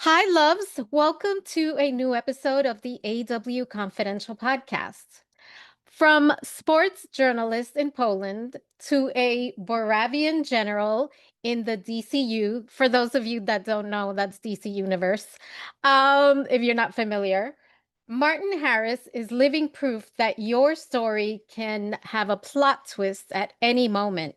Hi, loves. Welcome to a new episode of the AW Confidential podcast. From sports journalist in Poland to a Boravian General in the DCU, for those of you that don't know, that's DC Universe, if you're not familiar, Martin Harris is living proof that your story can have a plot twist at any moment.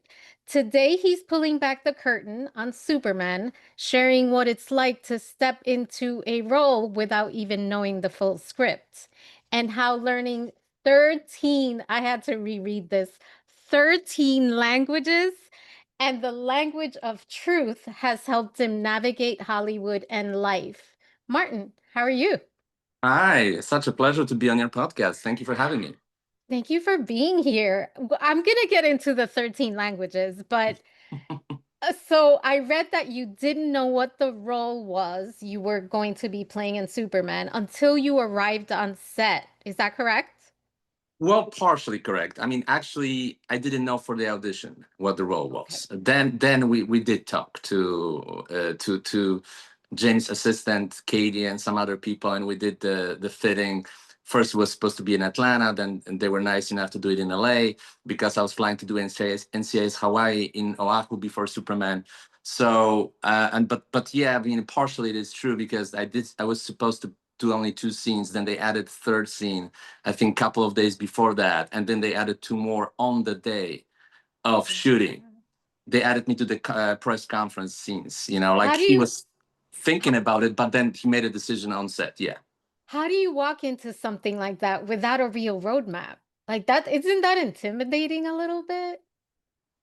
Today, he's pulling back the curtain on Superman, sharing what it's like to step into a role without even knowing the full script, and how learning 13, I had to reread this, 13 languages and the language of truth has helped him navigate Hollywood and life. Martin, how are you? Hi, such a pleasure to be on your podcast. Thank you for having me. Thank you for being here. I'm going to get into the 13 languages, but so I read that you didn't know what the role was you were going to be playing in Superman until you arrived on set. Is that correct? Well, partially correct. I mean, actually, I didn't know for the audition what the role Okay. was. Then we did talk to James' assistant, Katie, and some other people, and we did the fitting. First, it was supposed to be in Atlanta. Then they were nice enough to do it in LA because I was flying to do NCIS Hawaii in Oahu before Superman. So but yeah, I mean, partially it is true because I was supposed to do only two scenes. Then they added third scene, I think, a couple of days before that, and then they added two more on the day of shooting. Wow. They added me to the press conference scenes. Like How do he you was thinking about it, but then he made a decision on set. Yeah. How do you walk into something like that without a real roadmap? Like that, isn't that intimidating a little bit?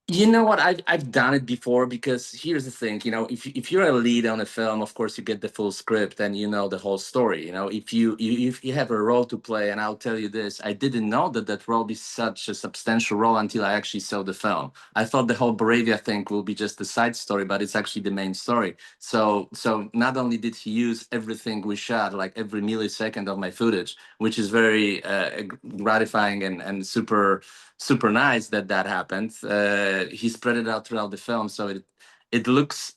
You know what? I've done it before because here's the thing. If you're a lead on a film, of course you get the full script and you know the whole story. If you have a role to play, and I'll tell you this, I didn't know that role is such a substantial role until I actually saw the film. I thought the whole Boravia thing will be just a side story, but it's actually the main story. So not only did he use everything we shot, like every millisecond of my footage, which is very gratifying and super nice that happened. He spread it out throughout the film, so it looks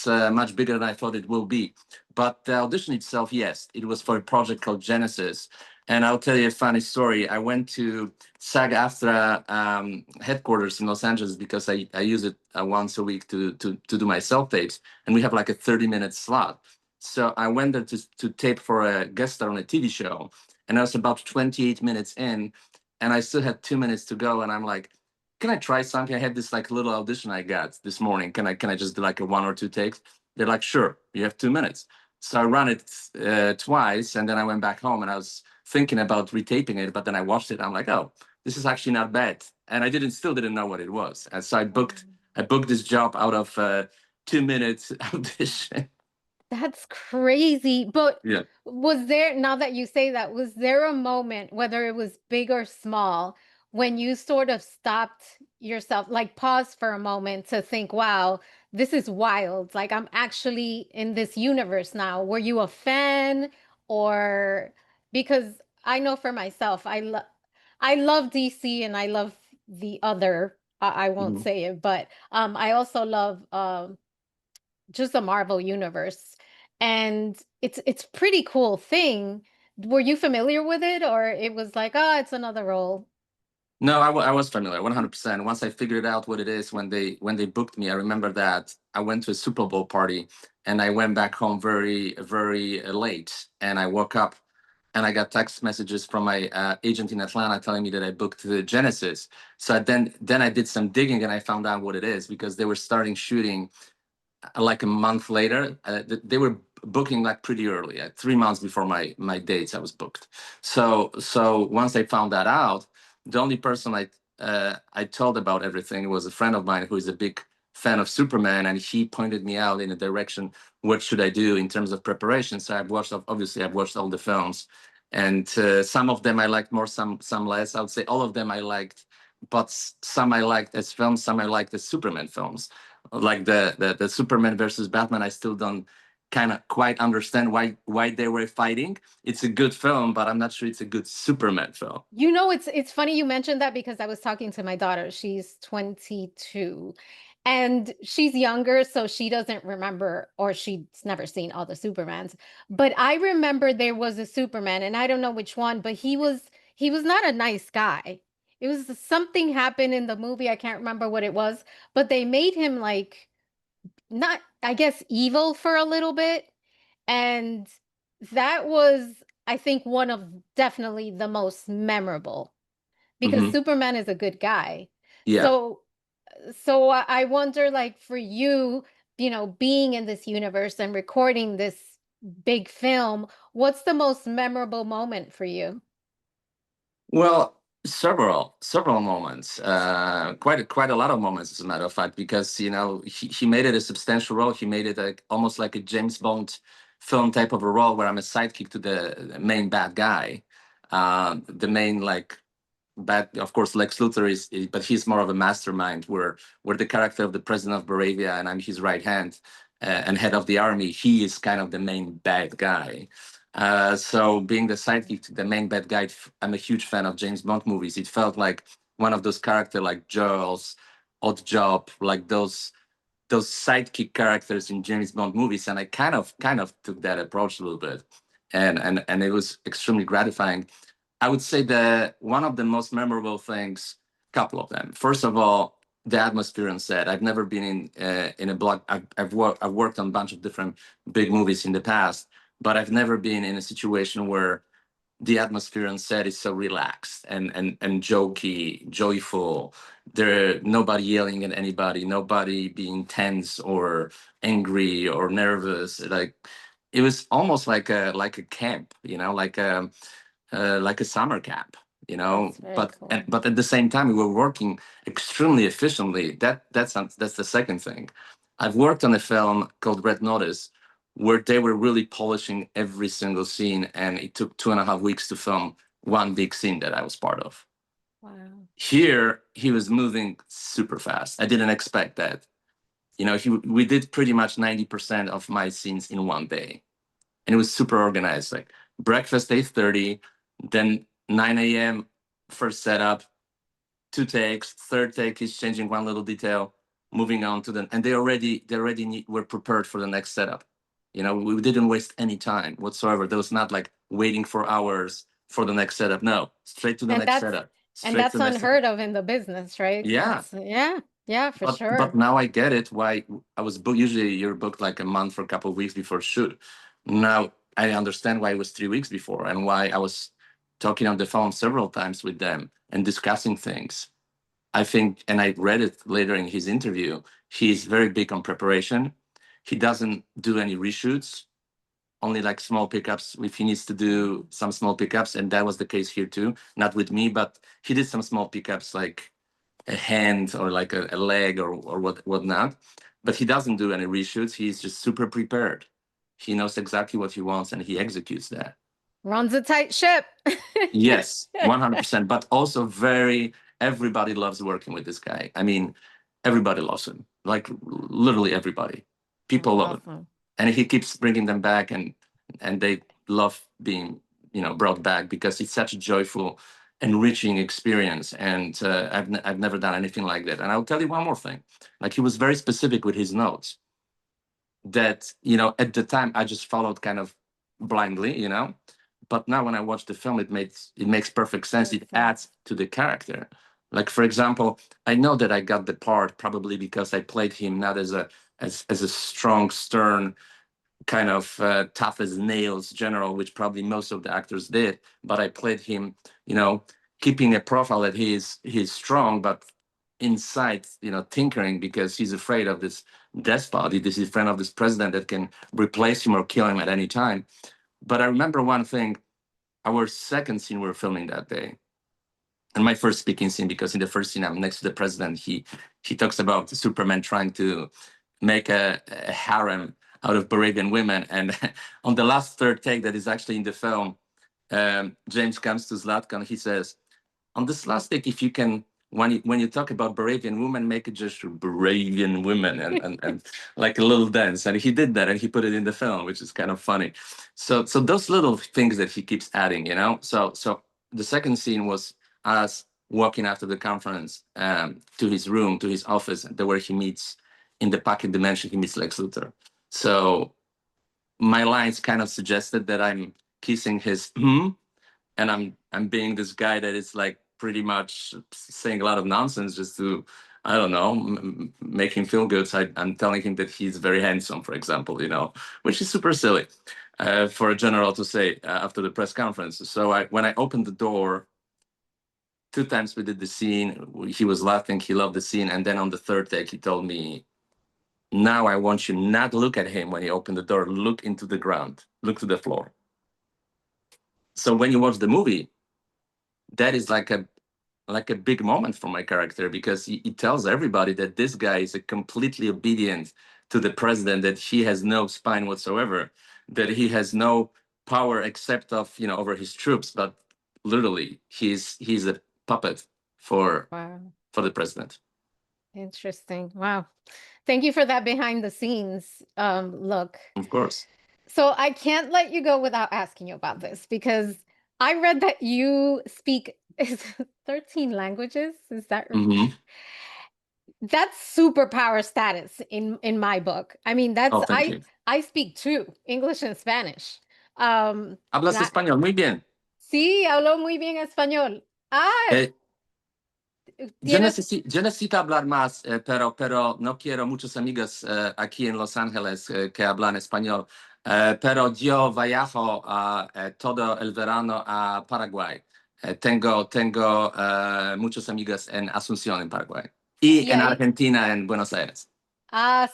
much bigger than I thought it will be. But the audition itself, yes, it was for a project called Genesis. And I'll tell you a funny story. I went to SAG-AFTRA headquarters in Los Angeles because I use it once a week to do my self tapes, and we have like a 30-minute slot. So I went there to tape for a guest star on a TV show, and I was about 28 minutes in, and I still had 2 minutes to go, and I'm like, can I try something? I had this like little audition I got this morning. Can I just do like a one or two takes? They're like, sure, you have 2 minutes. So I ran it twice, and then I went back home, and I was thinking about retaping it, but then I watched it. I'm like, oh, this is actually not bad, and I still didn't know what it was, and so I booked Um, I booked this job out of 2 minutes audition. That's crazy. But Yeah. now that you say that, was there a moment, whether it was big or small, when you sort of stopped yourself, like pause for a moment to think, wow, this is wild. Like I'm actually in this universe now. Were you a fan or because I know for myself, I love DC and I love the other, I won't Mhm. say it, but I also love just the Marvel universe. And it's pretty cool thing. Were you familiar with it or it was like, oh, it's another role? No, I was familiar 100%. Once I figured out what it is when they booked me, I remember that I went to a Super Bowl party and I went back home very very late, and I woke up and I got text messages from my agent in Atlanta telling me that I booked the Genesis. So then I did some digging and I found out what it is because they were starting shooting like a month later. They were booking like pretty early, 3 months before my dates. I was booked. So once I found that out, the only person I told about everything was a friend of mine who is a big fan of Superman, and he pointed me out in a direction. What should I do in terms of preparation? So I've watched all the films, and some of them I liked more, some less. I would say all of them I liked, but some I liked as films, some I liked as Superman films, like the Superman versus Batman. I still don't kind of quite understand why they were fighting. It's a good film, but I'm not sure it's a good Superman film. It's funny you mentioned that because I was talking to my daughter. She's 22. and she's younger, so she doesn't remember, or she's never seen all the Supermans. But I remember there was a Superman, and I don't know which one, but he was not a nice guy. It was something happened in the movie. I can't remember what it was, but they made him like not, I guess, evil for a little bit. And that was, I think, one of definitely the most memorable because Hmm. Superman is a good guy. Yeah. So I wonder, like, for you, being in this universe and recording this big film, what's the most memorable moment for you? Well, several moments, quite a lot of moments, as a matter of fact, because he made it a substantial role. He made it almost like a James Bond film type of a role, where I'm a sidekick to the main bad guy, the main like bad. Of course, Lex Luthor but he's more of a mastermind. Where the character of the president of Boravia, and I'm his right hand and head of the army. He is kind of the main bad guy. So being the sidekick to the main bad guy, I'm a huge fan of James Bond movies. It felt like one of those characters like Jaws, Odd Job, like those sidekick characters in James Bond movies, and I kind of took that approach a little bit, and it was extremely gratifying. I would say that one of the most memorable things, couple of them. First of all, the atmosphere on set. I've never been in a block. I've worked on a bunch of different big movies in the past, but I've never been in a situation where the atmosphere on set is so relaxed and jokey, joyful. There, nobody yelling at anybody, nobody being tense or angry or nervous. Like it was almost like a camp, like a summer camp. That's very cool. But at the same time, we were working extremely efficiently. That's the second thing. I've worked on a film called Red Notice, where they were really polishing every single scene, and it took 2.5 weeks to film one big scene that I was part of. Wow. Here, he was moving super fast. I didn't expect that. We did pretty much 90% of my scenes in one day, and it was super organized. Like breakfast 8:30, then 9 a.m. first setup, two takes, third take is changing one little detail, moving on to the, and they already were prepared for the next setup. We didn't waste any time whatsoever. There was not like waiting for hours for the next setup. No, straight to the And next that's setup, and straight to that's the next setup. unheard of in the business, right? Yeah, That's yeah, yeah, for but sure. now I get it. Why I was booked. Usually you're booked like a month or a couple of weeks before shoot. Now I understand why it was 3 weeks before, and why I was talking on the phone several times with them and discussing things. I think, and I read it later in his interview, he's very big on preparation. He doesn't do any reshoots, only like small pickups if he needs to do Mhm. some small pickups. And that was the case here too. Not with me, but he did some small pickups like a hand or like a leg or whatnot. But he doesn't do any reshoots. He's just super prepared. He knows exactly what he wants and he executes that. Runs a tight ship. Yes, 100%. But also everybody loves working with this guy. I mean, everybody loves him. Like literally everybody. People That's love him. awesome. And he keeps bringing them back, and they love being, brought back, because it's such a joyful, enriching experience. And I've never done anything like that. And I'll tell you one more thing. Like, he was very specific with his notes that, at the time I just followed kind of blindly, but now when I watch the film, it makes perfect sense. It Makes sense. adds to the character. Like, for example, I know that I got the part probably because I played him not as a strong, stern, kind of tough as nails general, which probably most of the actors did, but I played him, you know, keeping a profile that he's strong, but inside, tinkering, because he's afraid of this despot. This is friend of this president that can replace him or kill him at any time. But I remember one thing: our second scene we were filming that day, and my first speaking scene, because in the first scene I'm next to the president. He talks about Superman trying to make a harem out of Boravian women, and on the last third take that is actually in the film, James comes to Zlatko. He says, on this last take, if you can, when you talk about Boravian women, make a gesture, Boravian women, and like a little dance. And he did that, and he put it in the film, which is kind of funny. So those little things that he keeps adding. So the second scene was us walking after the conference to his room, to his office, where he meets in the pocket dimension. He meets Lex Luthor. So my lines kind of suggested that I'm kissing his and I'm being this guy that is like pretty much saying a lot of nonsense just to, I don't know, make him feel good. So I'm telling him that he's very handsome, for example, which is super silly for a general to say after the press conference. So when I opened the door, 2 times we did the scene. He was laughing. He loved the scene. And then on the third take, he told me, now I want you not look at him when he opened the door. Look into the ground. Look to the floor. So when you watch the movie, that is like a big moment for my character, because he tells everybody that this guy is completely obedient to the president, that he has no spine whatsoever, that he has no power except of over his troops, but literally he's a puppet for Wow. the president. Interesting. Wow. Thank you for that behind the scenes look. Of course. So I can't let you go without asking you about this, because I read that you speak 13 languages. Is that Mm-hmm. That's superpower status in my book. I mean, Oh, thank you. I speak two, English and Spanish. Hablas Not, español muy bien. sí, hablo muy bien español. Ah, Eh, tienes. yo necesito hablar más, pero no quiero muchos amigos aquí en Los Ángeles que hablan español. Pero yo viajo todo el verano a Paraguay. Tengo muchos amigos en Asunción, en Paraguay. Y Y en ahí, Argentina, en Buenos Aires.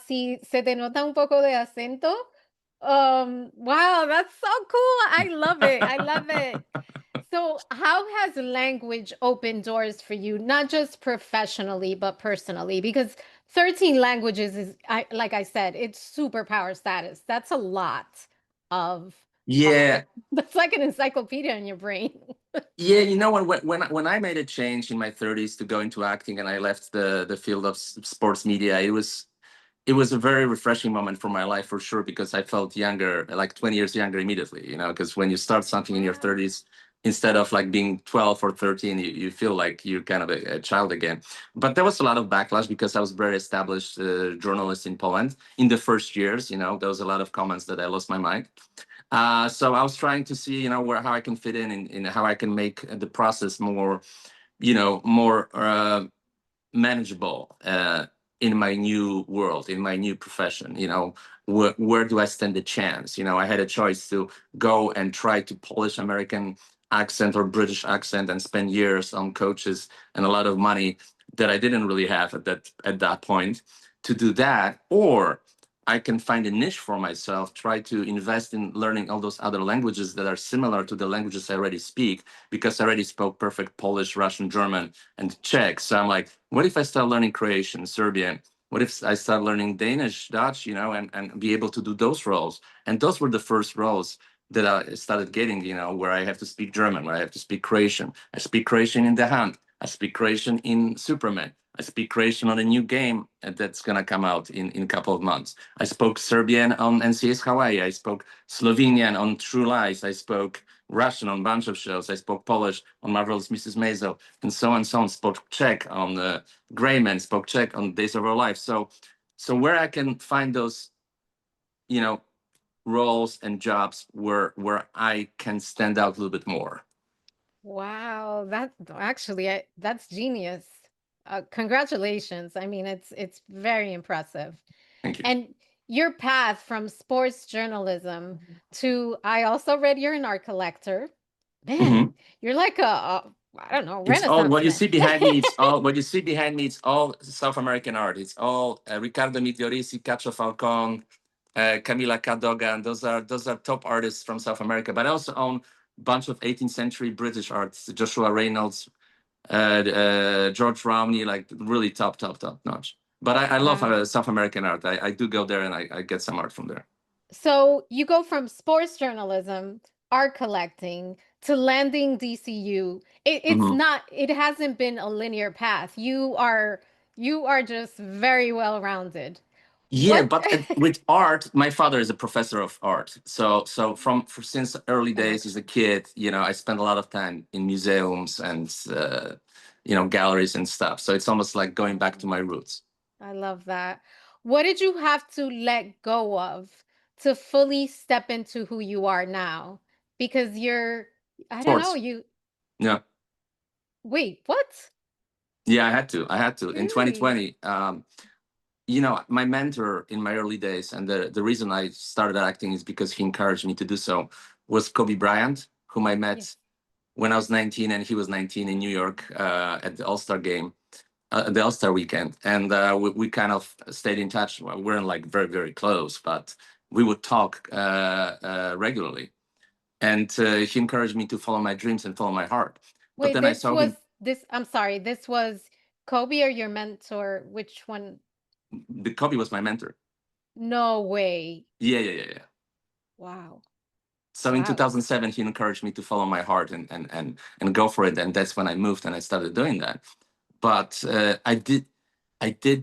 sí, se te nota un poco de acento. Wow, that's so cool. I love it. I love it. So, how has language opened doors for you, not just professionally, but personally? Because 13 languages is, like I said, it's superpower status. That's a lot of, Yeah. that's like an encyclopedia in your brain. Yeah, when I made a change in my 30s to go into acting, and I left the field of sports media, it was a very refreshing moment for my life, for sure, because I felt younger, like 20 years younger immediately, because when you start something in your Wow. 30s, instead of like being 12 or 13, you feel like you're kind of a child again. But there was a lot of backlash because I was very established journalist in Poland. In the first years, there was a lot of comments that I lost my mind. So I was trying to see, how I can fit in how I can make the process more, more manageable in my new world, in my new profession. Where do I stand a chance? I had a choice to go and try to polish American accent or British accent and spend years on coaches and a lot of money that I didn't really have at that point to do that, or I can find a niche for myself, try to invest in learning all those other languages that are similar to the languages I already speak, because I already spoke perfect Polish, Russian, German, and Czech. So I'm like, what if I start learning Croatian, Serbian? What if I start learning Danish, Dutch, and be able to do those roles? And those were the first roles that I started getting, where I have to speak German, where I have to speak Croatian. I speak Croatian in The Hunt. I speak Croatian in Superman. I speak Croatian on a new game that's going to come out in a couple of months. I spoke Serbian on NCS Hawaii. I spoke Slovenian on True Lies. I spoke Russian on a bunch of shows. I spoke Polish on Marvelous Mrs. Maisel, and so on and so on. Spoke Czech on Gray Man, spoke Czech on Days of Our Life. So where I can find those, roles and jobs where I can stand out a little bit more. Wow, that's genius. Congratulations. I mean, it's very impressive. Thank you. And your path from sports journalism to, I also read you're an art collector. Man, Mhm. you're like I don't know, It's all Renaissance what you man. see behind me. It's all what you see behind me. It's all South American art. It's all Ricardo Migliorisi, Cacho Falcon, Camila Cadogan. Those are top artists from South America. But I also own a bunch of 18th century British artists: Joshua Reynolds, George Romney, like really top notch. But I love Wow. South American art. I do go there and I get some art from there. So you go from sports journalism, art collecting, to landing DCU. It's Mhm. not, it hasn't been a linear path. You are just very well rounded. Yeah, What but with art, my father is a professor of art. So since early days as a connection? kid, I spent a lot of time in museums and galleries and stuff. So it's almost like going back to my roots. I love that. What did you have to let go of to fully step into who you are now? Because I don't know, Sports. you, Yeah. wait, what? Yeah, I had to in Really? 2020. My mentor in my early days, and the reason I started acting is because he encouraged me to do so, was Kobe Bryant, whom I met Yes. when I was 19 and he was 19 in New York, at the All-Star game, the All-Star weekend. And we kind of stayed in touch. Well, we weren't like very, very close, but we would talk regularly. And he encouraged me to follow my dreams and follow my heart. But Wait, then I saw him. I'm sorry, this was Kobe or your mentor? Which one? The Kobe was my mentor. No way. Yeah, yeah, yeah, yeah. Wow. So in Wow. 2007, he encouraged me to follow my heart and go for it. And that's when I moved and I started doing that. But I did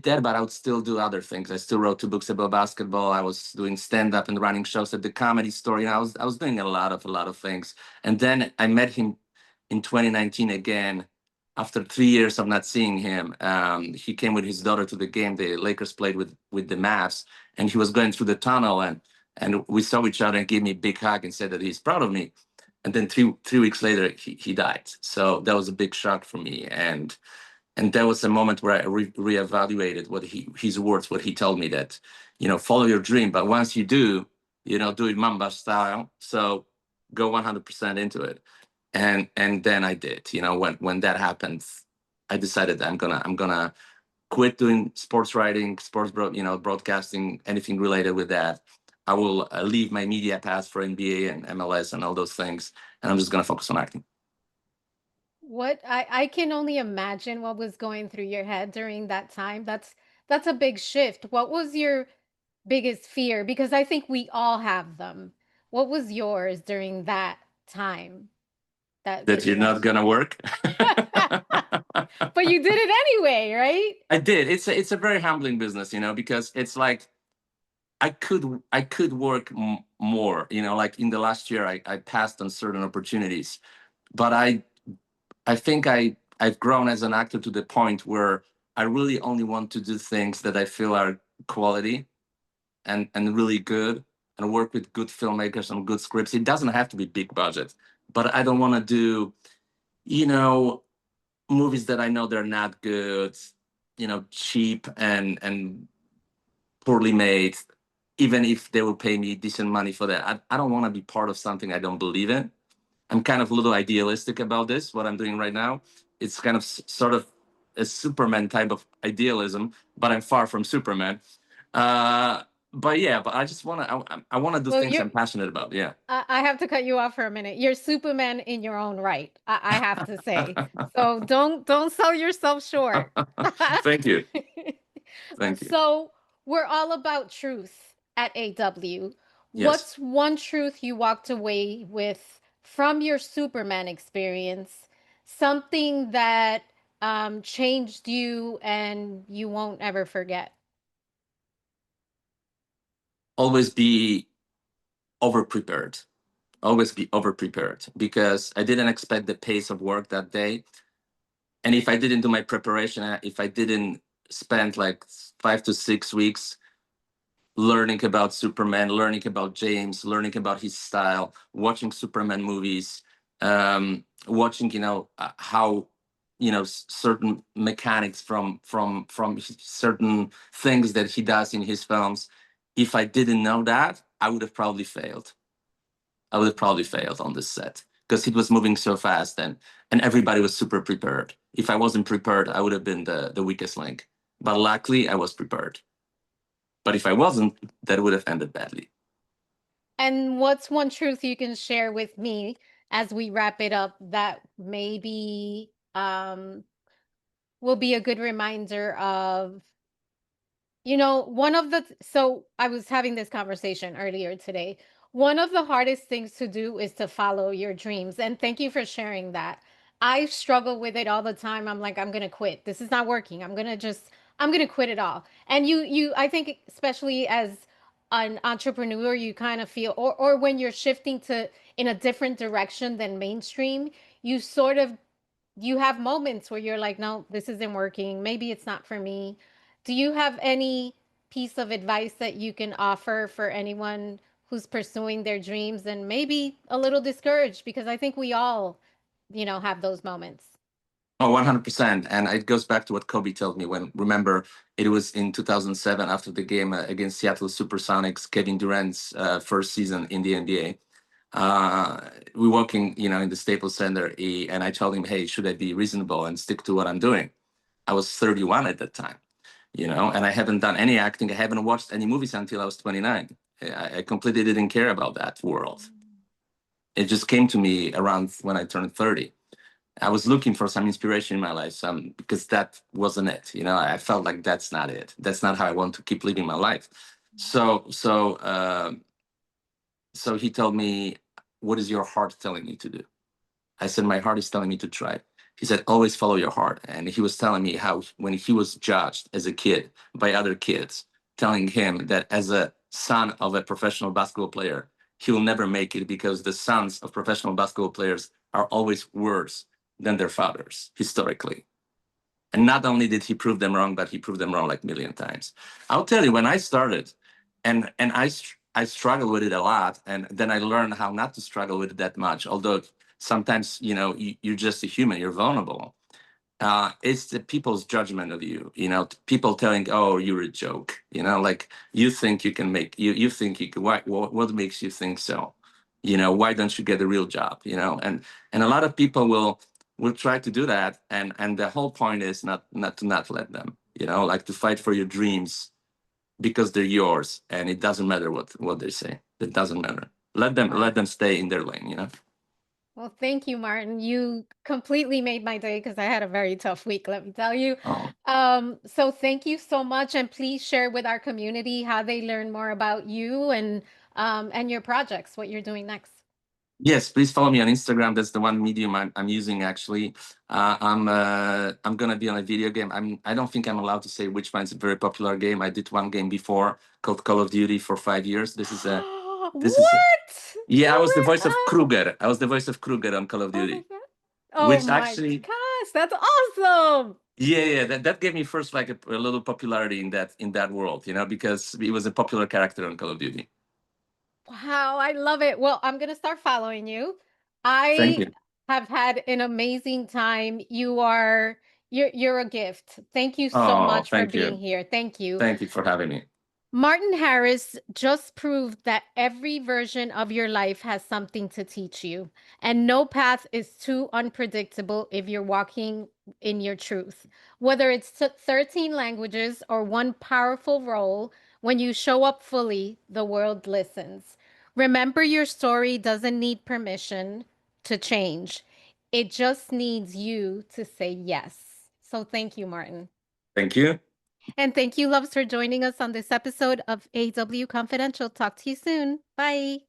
that, but I would still do other things. I still wrote 2 books about basketball. I was doing stand up and running shows at the Comedy Store. I was doing a lot of things. And then I met him in 2019 again. After 3 years of not seeing him, he came with his daughter to the game. The Lakers played with the Mavs, and he was going through the tunnel, and we saw each other and gave me a big hug and said that he's proud of me. And then three weeks later, he died. So that was a big shock for me, and that was a moment where I reevaluated his words, what he told me, that follow your dream, but once you do, do it Mamba style. So go 100% into it, and then I did. When that happened, I decided that I'm gonna quit doing sports writing, broadcasting, anything related with that. I will leave my media path for NBA and MLS and all those things, and I'm just gonna focus on acting. What I can only imagine what was going through your head during that time. That's a big shift. What was your biggest fear? Because I think we all have them. What was yours during that time, that That you're not situation? gonna work. But you did it anyway, right? I did. It's a very humbling business, because it's like I could work more. Like in the last year, I passed on certain opportunities, but I think I've grown as an actor to the point where I really only want to do things that I feel are quality and really good, and work with good filmmakers and good scripts. It doesn't have to be big budget, but I don't want to do you know movies that I know they're not good, cheap and poorly made, even if they will pay me decent money for that. I don't want to be part of something I don't believe in. I'm kind of a little idealistic about this, what I'm doing right now. It's kind of sort of a Superman type of idealism, but I'm far from Superman. But yeah, but I just want to, I want to do Well, things I'm passionate about. Yeah. I have to cut you off for a minute. You're Superman in your own right. I have to say. So don't sell yourself short. Thank you. Thank you. So we're all about truth at AW. Yes. What's one truth you walked away with from your Superman experience? Something that changed you and you won't ever forget. Always be over prepared. Always be over prepared, because I didn't expect the pace of work that day. And if I didn't do my preparation, if I didn't spend like 5 to 6 weeks learning about Superman, learning about James, learning about his style, watching Superman movies, watching how certain mechanics from certain things that he does in his films. If I didn't know that, I would have probably failed. I would have probably failed on this set, because it was moving so fast, and everybody was super prepared. If I wasn't prepared, I would have been the weakest link. But luckily, I was prepared. But if I wasn't, that would have ended badly. And what's one truth you can share with me as we wrap it up that maybe will be a good reminder of, one of so I was having this conversation earlier today. One of the hardest things to do is to follow your dreams. And thank you for sharing that. I struggle with it all the time. I'm like, I'm going to quit. This is not working. I'm going to quit it all. And I think, especially as an entrepreneur, you kind of feel, or when you're shifting to in a different direction than mainstream, you sort of you have moments where you're like, no, this isn't working. Maybe it's not for me. Do you have any piece of advice that you can offer for anyone who's pursuing their dreams and maybe a little discouraged? Because I think we all, have those moments. Oh, 100%. And it goes back to what Kobe told me when, remember, it was in 2007 after the game against Seattle Supersonics, Kevin Durant's first season in the NBA. We're walking, in the Staples Center, and I told him, hey, should I be reasonable and stick to what I'm doing? I was 31 at that time, and I haven't done any acting. I haven't watched any movies until I was 29. I completely didn't care about that world. It just came to me around when I turned 30. I was looking for some inspiration in my life, because that wasn't it. I felt like that's not it. That's not how I want to keep living my life. So he told me, "What is your heart telling you to do?" I said, "My heart is telling me to try." He said, "Always follow your heart." And he was telling me how when he was judged as a kid by other kids, telling him that as a son of a professional basketball player, he will never make it because the sons of professional basketball players are always worse than their fathers historically. And not only did he prove them wrong, but he proved them wrong like a million times. I'll tell you, when I started, and I struggled with it a lot, and then I learned how not to struggle with it that much. Although sometimes, you're just a human, you're vulnerable. It's the people's judgment of you. People telling, "Oh, you're a joke." Like you think you can make you think you can. What makes you think so? Why don't you get a real job? And a lot of people will try to do that, and the whole point is not let them. Like to fight for your dreams because they're yours, and it doesn't matter what they say. It doesn't matter. Let them stay in their lane. Well, thank you, Martin. You completely made my day because I had a very tough week, let me tell you. Oh. So thank you so much, and please share with our community how they learn more about you and your projects, what you're doing next. Yes, please follow me on Instagram. That's the one medium I'm using actually. I'm gonna be on a video game. I don't think I'm allowed to say which one. It's a very popular game. I did one game before called Call of Duty for 5 years. This is What? Yeah, I was the What? voice of Kruger. I was the voice of Kruger on Call of Oh my Duty, God. Oh which my actually, gosh, that's awesome. yeah, that gave me first like a little popularity in that world, because he was a popular character on Call of Duty. Wow, I love it. Well, I'm gonna start following you. Thank I you. have had an amazing time. You're a gift. Thank you so Oh, much for thank being you. here. Thank you. Thank you for having me. Martin Harris just proved that every version of your life has something to teach you, and no path is too unpredictable if you're walking in your truth. Whether it's 13 languages or one powerful role, when you show up fully, the world listens. Remember, your story doesn't need permission to change, it just needs you to say yes. So, thank you, Martin. Thank you. And thank you, loves, for joining us on this episode of AW Confidential. Talk to you soon. Bye.